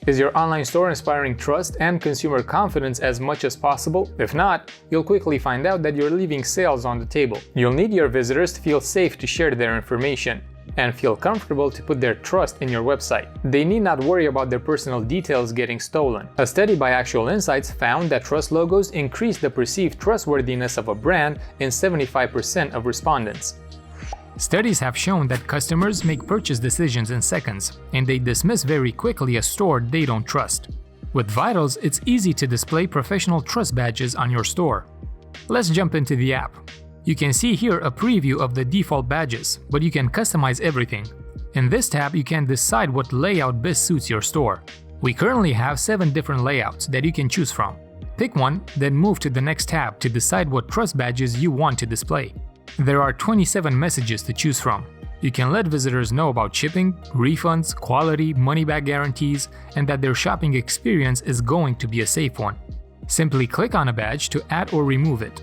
Is your online store inspiring trust and consumer confidence as much as possible? If not, you'll quickly find out that you're leaving sales on the table. You'll need your visitors to feel safe to share their information and feel comfortable to put their trust in your website. They need not worry about their personal details getting stolen. A study by Actual Insights found that trust logos increase the perceived trustworthiness of a brand in 75% of respondents. Studies have shown that customers make purchase decisions in seconds, and they dismiss very quickly a store they don't trust. With Vitals, it's easy to display professional trust badges on your store. Let's jump into the app. You can see here a preview of the default badges, but you can customize everything. In this tab, you can decide what layout best suits your store. We currently have 7 different layouts that you can choose from. Pick one, then move to the next tab to decide what trust badges you want to display. There are 27 messages to choose from. You can let visitors know about shipping, refunds, quality, money-back guarantees, and that their shopping experience is going to be a safe one. Simply click on a badge to add or remove it.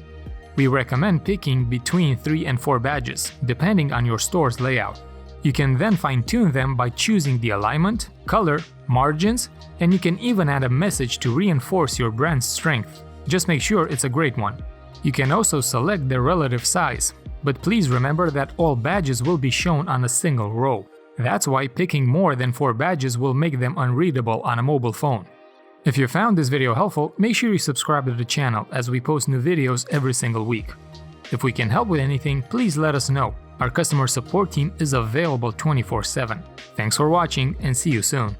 We recommend picking between 3 and 4 badges, depending on your store's layout. You can then fine-tune them by choosing the alignment, color, margins, and you can even add a message to reinforce your brand's strength. Just make sure it's a great one. You can also select their relative size, but please remember that all badges will be shown on a single row. That's why picking more than 4 badges will make them unreadable on a mobile phone. If you found this video helpful, make sure you subscribe to the channel as we post new videos every single week. If we can help with anything, please let us know. Our customer support team is available 24/7. Thanks for watching and see you soon.